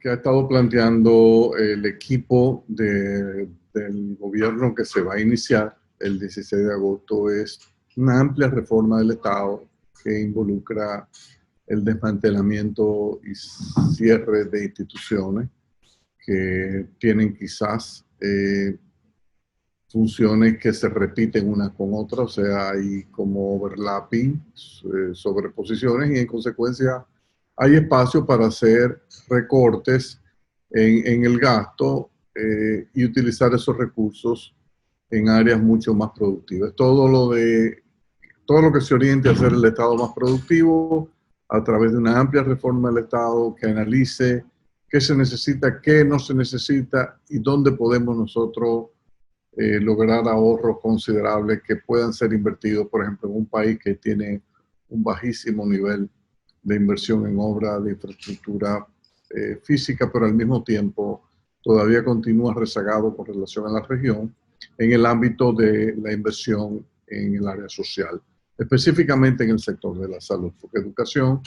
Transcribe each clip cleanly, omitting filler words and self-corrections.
Que ha estado planteando el equipo del gobierno que se va a iniciar el 16 de agosto es una amplia reforma del Estado que involucra el desmantelamiento y cierre de instituciones que tienen quizás funciones que se repiten unas con otras, o sea, hay como overlapping, sobreposiciones, y en consecuencia hay espacio para hacer recortes en el gasto y utilizar esos recursos en áreas mucho más productivas. Todo lo que se oriente a hacer el Estado más productivo a través de una amplia reforma del Estado que analice qué se necesita, qué no se necesita y dónde podemos nosotros lograr ahorros considerables que puedan ser invertidos, por ejemplo, en un país que tiene un bajísimo nivel de inversión en obras de infraestructura física, pero al mismo tiempo todavía continúa rezagado con relación a la región en el ámbito de la inversión en el área social, específicamente en el sector de la salud, porque educación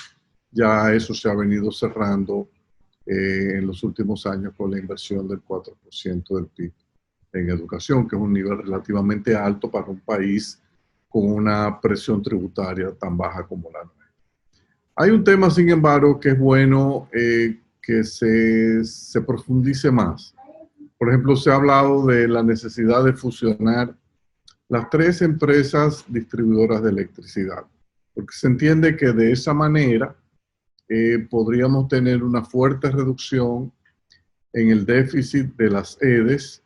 ya eso se ha venido cerrando en los últimos años con la inversión del 4% del PIB en educación, que es un nivel relativamente alto para un país con una presión tributaria tan baja como la nuestra. Hay un tema, sin embargo, que es bueno que se profundice más. Por ejemplo, se ha hablado de la necesidad de fusionar las 3 empresas distribuidoras de electricidad, porque se entiende que de esa manera podríamos tener una fuerte reducción en el déficit de las EDES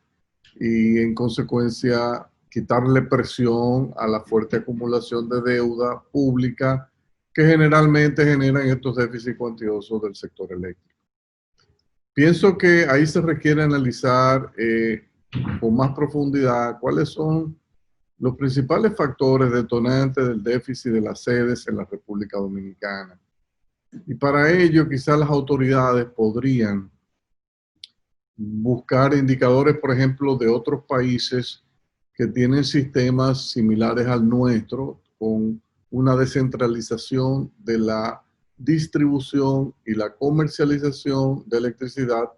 y en consecuencia quitarle presión a la fuerte acumulación de deuda pública que generalmente generan estos déficits cuantiosos del sector eléctrico. Pienso que ahí se requiere analizar con más profundidad cuáles son los principales factores detonantes del déficit de las sedes en la República Dominicana. Y para ello quizás las autoridades podrían buscar indicadores, por ejemplo, de otros países que tienen sistemas similares al nuestro, con una descentralización de la distribución y la comercialización de electricidad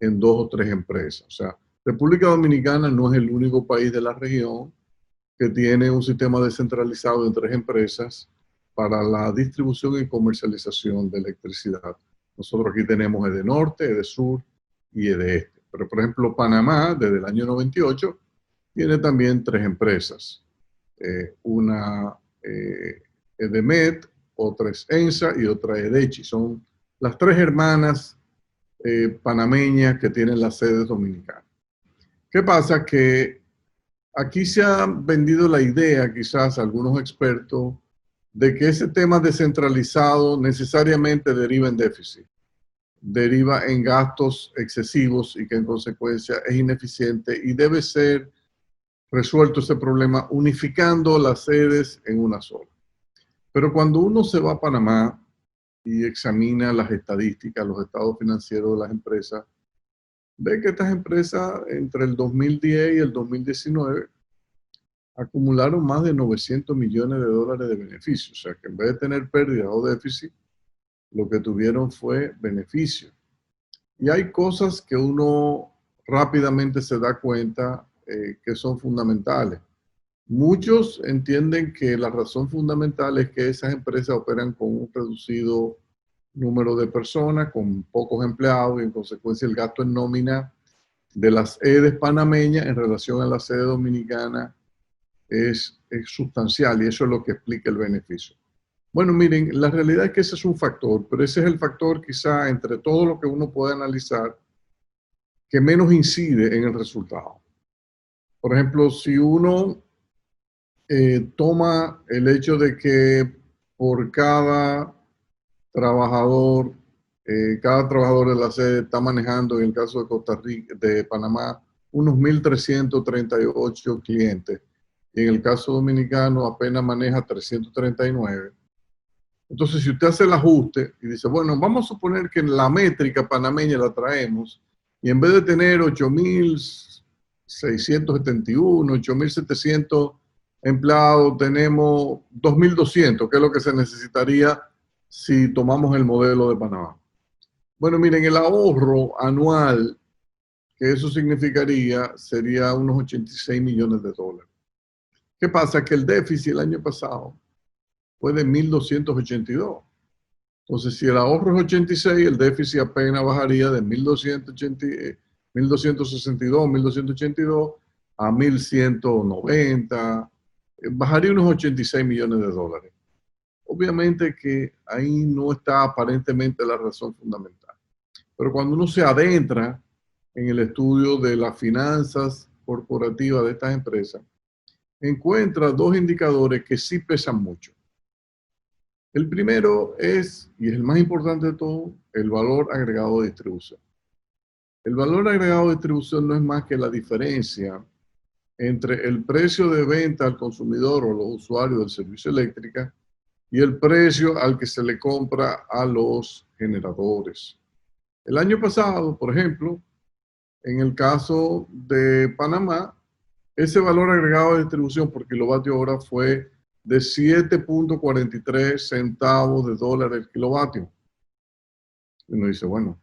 en 2 o 3 empresas. O sea, República Dominicana no es el único país de la región que tiene un sistema descentralizado en 3 empresas para la distribución y comercialización de electricidad. Nosotros aquí tenemos EDENORTE, EDESUR y EDEESTE. Pero, por ejemplo, Panamá, desde el año 98, tiene también 3 empresas. Una EDEMET, otra es ENSA y otra EDECHI. Son las 3 hermanas panameñas que tienen las sedes dominicanas. ¿Qué pasa? Que aquí se ha vendido la idea, quizás algunos expertos, de que ese tema descentralizado necesariamente deriva en déficit, deriva en gastos excesivos y que en consecuencia es ineficiente y debe ser resuelto ese problema unificando las sedes en una sola. Pero cuando uno se va a Panamá y examina las estadísticas, los estados financieros de las empresas, ve que estas empresas entre el 2010 y el 2019 acumularon más de 900 millones de dólares de beneficios. O sea, que en vez de tener pérdidas o déficit, lo que tuvieron fue beneficio. Y hay cosas que uno rápidamente se da cuenta que son fundamentales. Muchos entienden que la razón fundamental es que esas empresas operan con un reducido número de personas, con pocos empleados, y en consecuencia el gasto en nómina de las EDES panameñas en relación a la sede dominicana es sustancial, y eso es lo que explica el beneficio. Bueno, miren, la realidad es que ese es un factor, pero ese es el factor quizá entre todo lo que uno puede analizar que menos incide en el resultado. Por ejemplo, si uno toma el hecho de que por cada trabajador de la sede está manejando, en el caso de Costa Rica, de Panamá, unos 1.338 clientes, y en el caso dominicano apenas maneja 339. Entonces, si usted hace el ajuste y dice, bueno, vamos a suponer que la métrica panameña la traemos y en vez de tener 8.671, 8.700 empleados, tenemos 2.200, que es lo que se necesitaría si tomamos el modelo de Panamá. Bueno, miren, el ahorro anual que eso significaría sería unos 86 millones de dólares. ¿Qué pasa? Que el déficit el año pasado fue de 1.282. Entonces, si el ahorro es 86, el déficit apenas bajaría de 1.262, 1.282 a 1.190. Bajaría unos 86 millones de dólares. Obviamente que ahí no está aparentemente la razón fundamental. Pero cuando uno se adentra en el estudio de las finanzas corporativas de estas empresas, encuentra dos indicadores que sí pesan mucho. El primero es, y es el más importante de todo, el valor agregado de distribución. El valor agregado de distribución no es más que la diferencia entre el precio de venta al consumidor o a los usuarios del servicio eléctrico y el precio al que se le compra a los generadores. El año pasado, por ejemplo, en el caso de Panamá, ese valor agregado de distribución por kilovatio hora fue de 7.43 centavos de dólar el kilovatio. Y uno dice, bueno,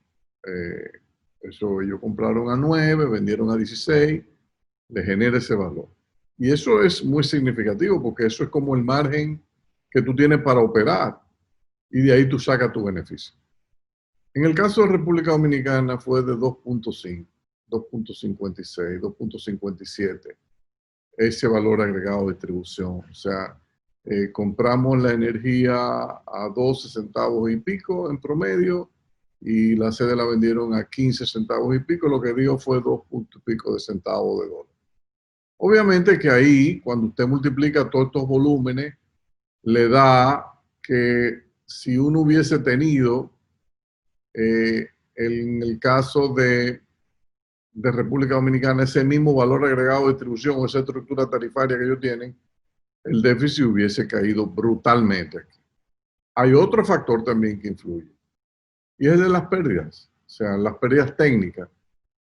eso ellos compraron a 9, vendieron a 16, le genera ese valor. Y eso es muy significativo porque eso es como el margen que tú tienes para operar y de ahí tú sacas tu beneficio. En el caso de República Dominicana fue de 2.5, 2.56, 2.57 ese valor agregado de distribución. O sea, compramos la energía a 12 centavos y pico en promedio y la sede la vendieron a 15 centavos y pico, lo que dio fue 2 puntos y pico de centavos de dólar. Obviamente que ahí, cuando usted multiplica todos estos volúmenes, le da que si uno hubiese tenido, en el caso de República Dominicana, ese mismo valor agregado de distribución o esa estructura tarifaria que ellos tienen, el déficit hubiese caído brutalmente aquí. Hay otro factor también que influye, y es el de las pérdidas, o sea, las pérdidas técnicas.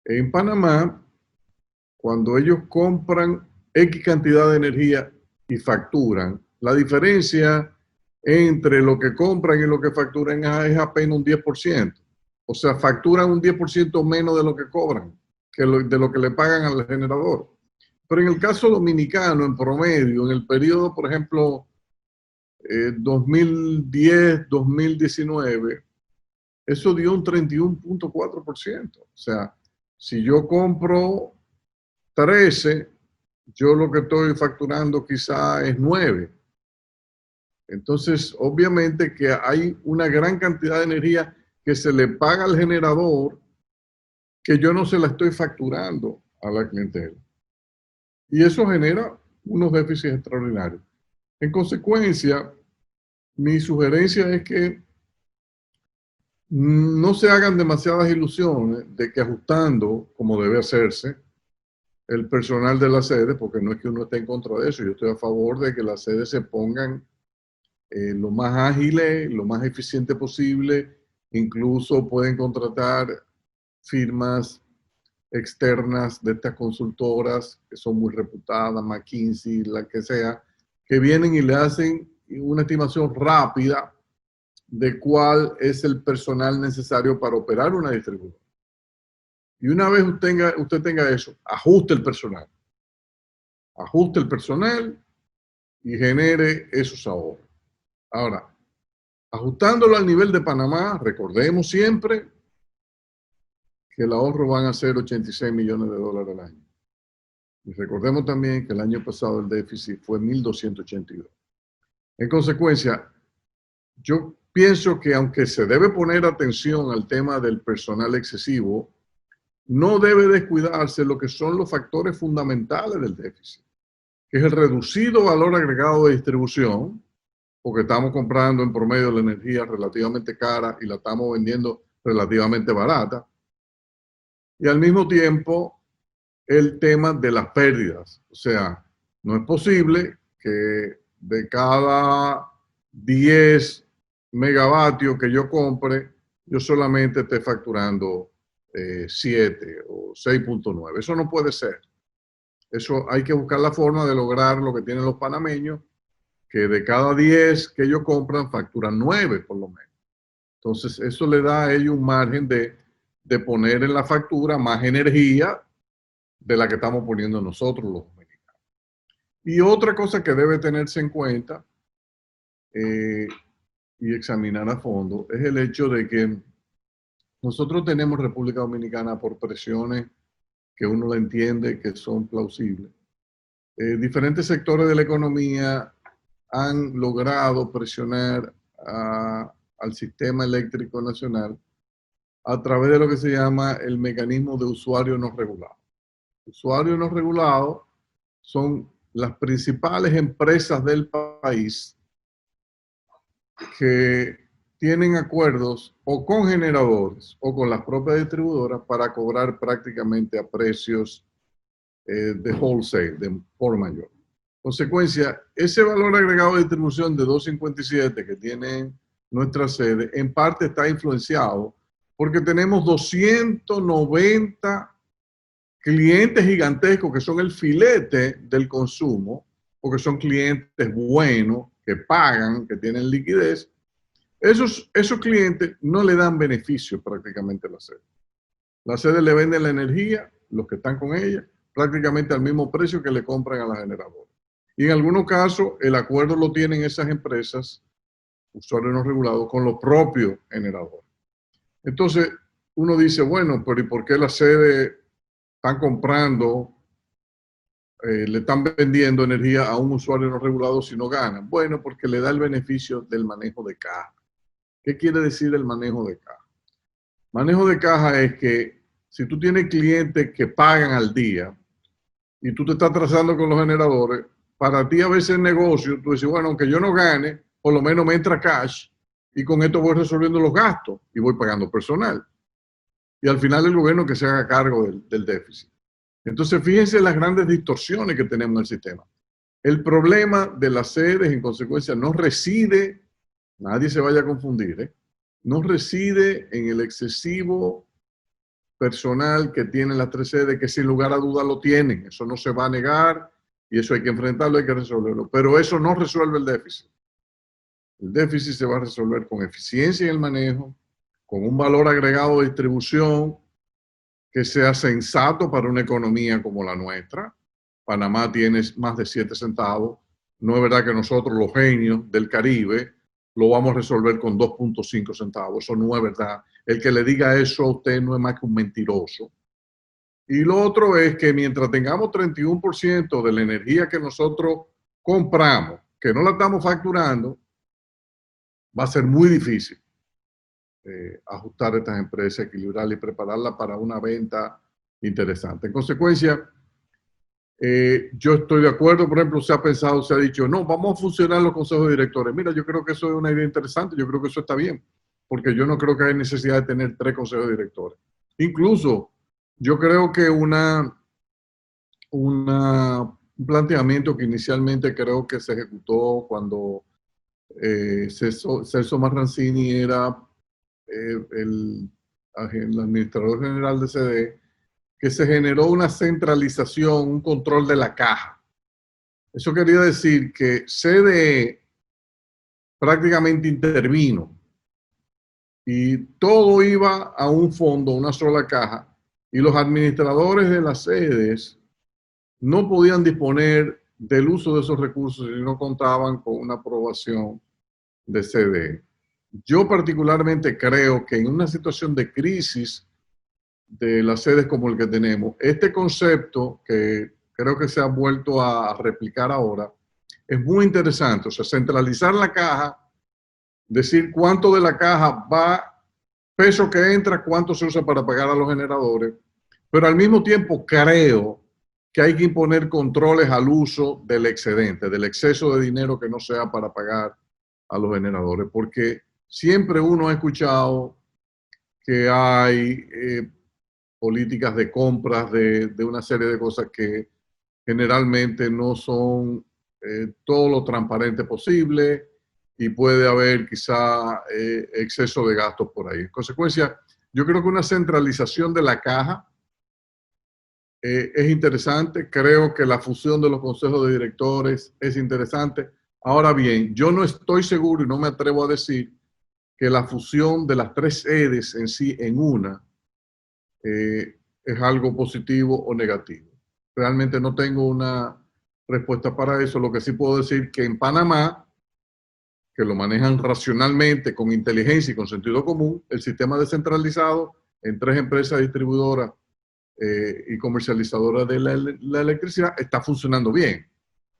En Panamá, cuando ellos compran X cantidad de energía y facturan, la diferencia entre lo que compran y lo que facturan es apenas un 10%. O sea, facturan un 10% menos de lo que cobran, de lo que le pagan al generador. Pero en el caso dominicano, en promedio, en el periodo, por ejemplo, 2010-2019, eso dio un 31.4%. O sea, si yo compro 13, yo lo que estoy facturando quizá es 9. Entonces, obviamente que hay una gran cantidad de energía que se le paga al generador que yo no se la estoy facturando a la clientela. Y eso genera unos déficits extraordinarios. En consecuencia, mi sugerencia es que no se hagan demasiadas ilusiones de que ajustando, como debe hacerse, el personal de la sede, porque no es que uno esté en contra de eso, yo estoy a favor de que las sedes se pongan lo más ágiles, lo más eficiente posible, incluso pueden contratar firmas externas de estas consultoras que son muy reputadas, McKinsey, la que sea, que vienen y le hacen una estimación rápida de cuál es el personal necesario para operar una distribuidora. Y una vez usted tenga eso, ajuste el personal. Ajuste el personal y genere esos ahorros. Ahora, ajustándolo al nivel de Panamá, recordemos siempre que el ahorro van a ser 86 millones de dólares al año. Y recordemos también que el año pasado el déficit fue 1.282. En consecuencia, yo pienso que aunque se debe poner atención al tema del personal excesivo, no debe descuidarse lo que son los factores fundamentales del déficit, que es el reducido valor agregado de distribución, porque estamos comprando en promedio la energía relativamente cara y la estamos vendiendo relativamente barata, y al mismo tiempo el tema de las pérdidas. O sea, no es posible que de cada 10 megavatios que yo compre, yo solamente esté facturando 7 o 6.9. Eso no puede ser. Eso hay que buscar la forma de lograr lo que tienen los panameños, que de cada 10 que ellos compran, facturan 9 por lo menos. Entonces, eso le da a ellos un margen de poner en la factura más energía de la que estamos poniendo nosotros los dominicanos. Y otra cosa que debe tenerse en cuenta y examinar a fondo es el hecho de que nosotros tenemos República Dominicana por presiones que uno la entiende que son plausibles. Diferentes sectores de la economía han logrado presionar al sistema eléctrico nacional a través de lo que se llama el mecanismo de usuario no regulado. Usuarios no regulados son las principales empresas del país que tienen acuerdos o con generadores o con las propias distribuidoras para cobrar prácticamente a precios de wholesale, de por mayor. Consecuencia, ese valor agregado de distribución de 2.57 que tiene nuestra sede, en parte está influenciado porque tenemos 290 clientes gigantescos que son el filete del consumo, porque son clientes buenos, que pagan, que tienen liquidez. Esos clientes no le dan beneficio prácticamente a la sede. La sede le vende la energía, los que están con ella, prácticamente al mismo precio que le compran a la generadora. Y en algunos casos, el acuerdo lo tienen esas empresas, usuarios no regulados, con los propios generadores. Entonces, uno dice, bueno, pero ¿y por qué la sede están comprando, le están vendiendo energía a un usuario no regulado si no ganan? Bueno, porque le da el beneficio del manejo de caja. ¿Qué quiere decir el manejo de caja? Manejo de caja es que si tú tienes clientes que pagan al día y tú te estás trazando con los generadores, para ti a veces el negocio, tú dices, bueno, aunque yo no gane, por lo menos me entra cash y con esto voy resolviendo los gastos y voy pagando personal. Y al final el gobierno que se haga cargo del déficit. Entonces, fíjense las grandes distorsiones que tenemos en el sistema. El problema de las sedes, en consecuencia, no reside, nadie se vaya a confundir, no reside en el excesivo personal que tienen las tres sedes, que sin lugar a duda lo tienen. Eso no se va a negar y eso hay que enfrentarlo, hay que resolverlo. Pero eso no resuelve el déficit. El déficit se va a resolver con eficiencia en el manejo, con un valor agregado de distribución que sea sensato para una economía como la nuestra. Panamá tiene más de 7 centavos. No es verdad que nosotros, los genios del Caribe, lo vamos a resolver con 2.5 centavos. Eso no es verdad. El que le diga eso a usted no es más que un mentiroso. Y lo otro es que mientras tengamos 31% de la energía que nosotros compramos, que no la estamos facturando, va a ser muy difícil ajustar estas empresas, equilibrarlas y prepararlas para una venta interesante. En consecuencia, yo estoy de acuerdo, por ejemplo, se ha pensado, se ha dicho, no, vamos a funcionar los consejos de directores. Mira, yo creo que eso es una idea interesante, yo creo que eso está bien, porque yo no creo que haya necesidad de tener 3 consejos de directores. Incluso, yo creo que un planteamiento que inicialmente creo que se ejecutó cuando Celso Marrancini era el administrador general de CDE, que se generó una centralización, un control de la caja. Eso quería decir que CDE prácticamente intervino y todo iba a un fondo, una sola caja, y los administradores de las sedes no podían disponer del uso de esos recursos si no contaban con una aprobación de CDE. Yo particularmente creo que en una situación de crisis de las sedes como el que tenemos, este concepto que creo que se ha vuelto a replicar ahora, es muy interesante. O sea, centralizar la caja, decir cuánto de la caja va, peso que entra, cuánto se usa para pagar a los generadores, pero al mismo tiempo creo que hay que imponer controles al uso del excedente, del exceso de dinero que no sea para pagar a los generadores, porque siempre uno ha escuchado que hay políticas de compras de una serie de cosas que generalmente no son todo lo transparente posible y puede haber quizá exceso de gastos por ahí. En consecuencia, yo creo que una centralización de la caja es interesante. Creo que la fusión de los consejos de directores es interesante. Ahora bien, yo no estoy seguro y no me atrevo a decir que la fusión de las tres sedes en sí en una es algo positivo o negativo. Realmente no tengo una respuesta para eso. Lo que sí puedo decir que en Panamá, que lo manejan racionalmente, con inteligencia y con sentido común, el sistema descentralizado en tres empresas distribuidoras y comercializadoras de la electricidad está funcionando bien.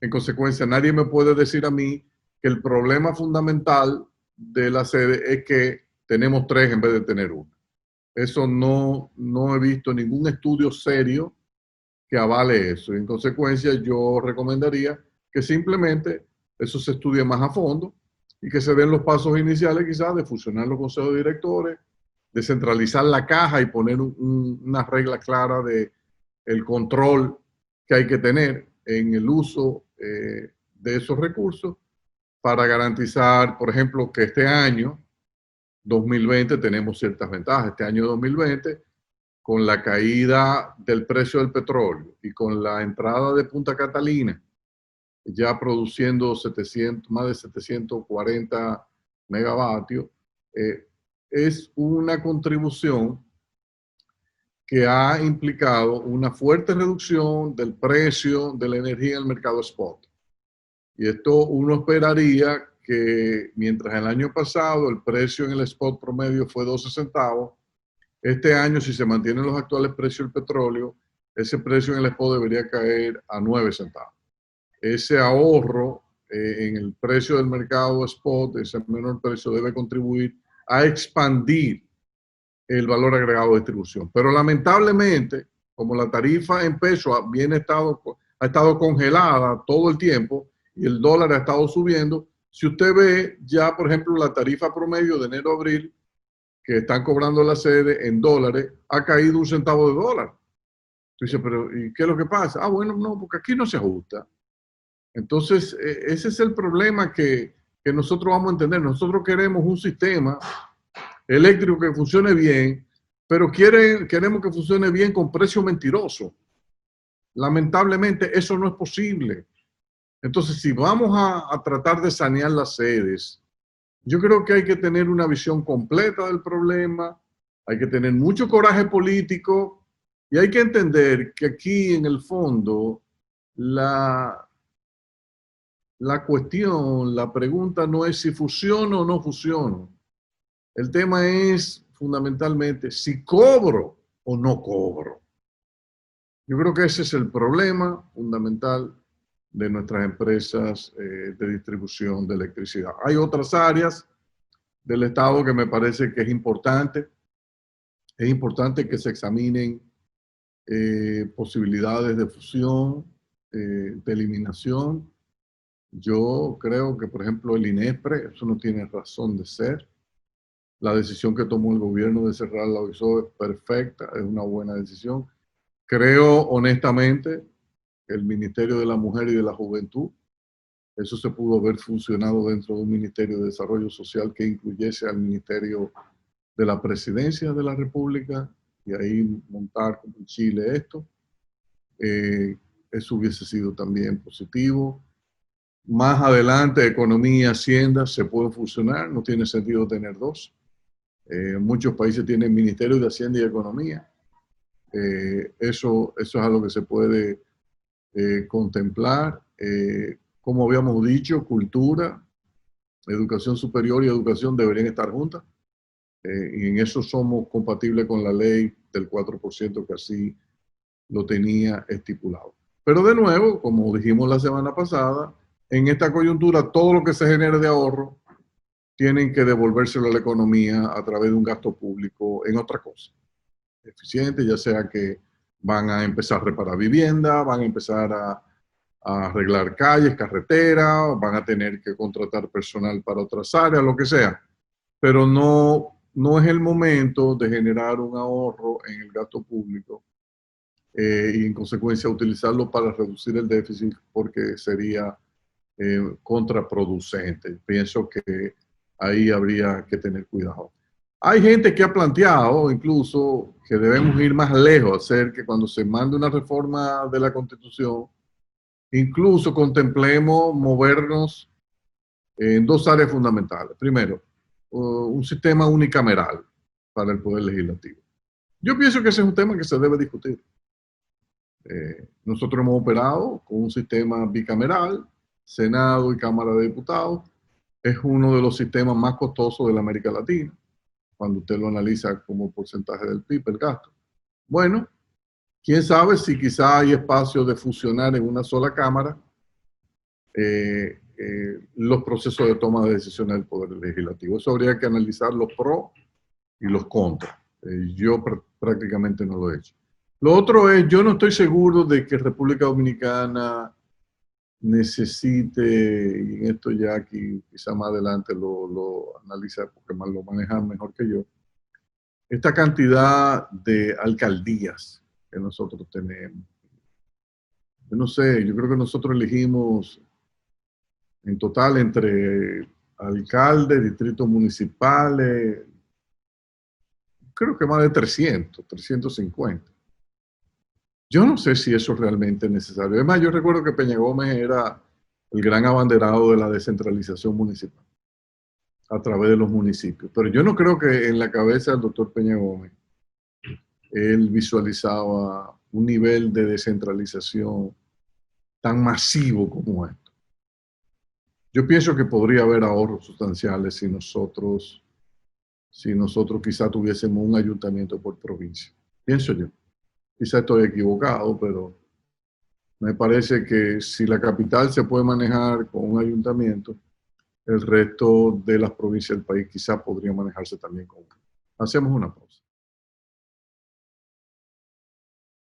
En consecuencia, nadie me puede decir a mí que el problema fundamental de la sede es que tenemos tres en vez de tener una. Eso no he visto ningún estudio serio que avale eso. En consecuencia, yo recomendaría que simplemente eso se estudie más a fondo y que se den los pasos iniciales quizás de fusionar los consejos de directores, descentralizar la caja y poner una regla clara de el control que hay que tener en el uso de esos recursos para garantizar, por ejemplo, que este año 2020 tenemos ciertas ventajas. Este año 2020, con la caída del precio del petróleo y con la entrada de Punta Catalina, ya produciendo más de 740 megavatios, es una contribución que ha implicado una fuerte reducción del precio de la energía en el mercado spot. Y esto uno esperaría que mientras el año pasado el precio en el spot promedio fue 12 centavos, este año, si se mantienen los actuales precios del petróleo, ese precio en el spot debería caer a 9 centavos. Ese ahorro en el precio del mercado spot, ese menor precio, debe contribuir a expandir el valor agregado de distribución. Pero lamentablemente, como la tarifa en pesos ha estado congelada todo el tiempo y el dólar ha estado subiendo, si usted ve ya, por ejemplo, la tarifa promedio de enero a abril, que están cobrando la sede en dólares, ha caído 1 centavo de dólar. Tú dices, pero ¿y qué es lo que pasa? Ah, bueno, no, porque aquí no se ajusta. Entonces, ese es el problema que nosotros vamos a entender. Nosotros queremos un sistema eléctrico que funcione bien, pero queremos que funcione bien con precio mentiroso. Lamentablemente, eso no es posible. Entonces, si vamos a tratar de sanear las sedes, yo creo que hay que tener una visión completa del problema, hay que tener mucho coraje político y hay que entender que aquí en el fondo la cuestión, la pregunta no es si fusiono o no fusiono. El tema es fundamentalmente si cobro o no cobro. Yo creo que ese es el problema fundamental de nuestras empresas de distribución de electricidad. Hay otras áreas del Estado que me parece que es importante. Es importante que se examinen posibilidades de fusión, de eliminación. Yo creo que, por ejemplo, el INESPRE, eso no tiene razón de ser. La decisión que tomó el gobierno de cerrar la OISO es perfecta, es una buena decisión. Creo, honestamente, el Ministerio de la Mujer y de la Juventud, eso se pudo haber funcionado dentro de un Ministerio de Desarrollo Social que incluyese al Ministerio de la Presidencia de la República y ahí montar como en Chile esto. Eso hubiese sido también positivo. Más adelante, Economía y Hacienda se pueden fusionar, no tiene sentido tener dos. Muchos países tienen Ministerio de Hacienda y Economía. Eso es algo que se puede contemplar. Como habíamos dicho, cultura, educación superior y educación deberían estar juntas. Y en eso somos compatibles con la ley del 4% que así lo tenía estipulado. Pero de nuevo, como dijimos la semana pasada, en esta coyuntura todo lo que se genere de ahorro tienen que devolvérselo a la economía a través de un gasto público en otra cosa eficiente, ya sea que van a empezar a reparar vivienda, van a empezar a arreglar calles, carreteras, van a tener que contratar personal para otras áreas, lo que sea. Pero no es el momento de generar un ahorro en el gasto público y en consecuencia utilizarlo para reducir el déficit porque sería contraproducente. Pienso que ahí habría que tener cuidado. Hay gente que ha planteado incluso que debemos ir más lejos, hacer que cuando se mande una reforma de la Constitución, incluso contemplemos movernos en dos áreas fundamentales. Primero, un sistema unicameral para el Poder Legislativo. Yo pienso que ese es un tema que se debe discutir. Nosotros hemos operado con un sistema bicameral, Senado y Cámara de Diputados. Es uno de los sistemas más costosos de la América Latina, cuando usted lo analiza como porcentaje del PIB, el gasto. Bueno, quién sabe si quizá hay espacio de fusionar en una sola Cámara los procesos de toma de decisiones del Poder Legislativo. Eso habría que analizar los pros y los contras. Yo prácticamente no lo he hecho. Lo otro es, yo no estoy seguro de que República Dominicana necesite, y en esto ya aquí quizá más adelante lo analiza porque más lo manejan mejor que yo, esta cantidad de alcaldías que nosotros tenemos. Yo no sé, yo creo que nosotros elegimos en total entre alcaldes, distritos municipales, creo que más de 300, 350. Yo no sé si eso es realmente necesario. Además, yo recuerdo que Peña Gómez era el gran abanderado de la descentralización municipal a través de los municipios. Pero yo no creo que en la cabeza del doctor Peña Gómez él visualizaba un nivel de descentralización tan masivo como esto. Yo pienso que podría haber ahorros sustanciales si nosotros quizá tuviésemos un ayuntamiento por provincia. Pienso yo. Quizá estoy equivocado, pero me parece que si la capital se puede manejar con un ayuntamiento, el resto de las provincias del país quizá podría manejarse también con uno. Hacemos una pausa.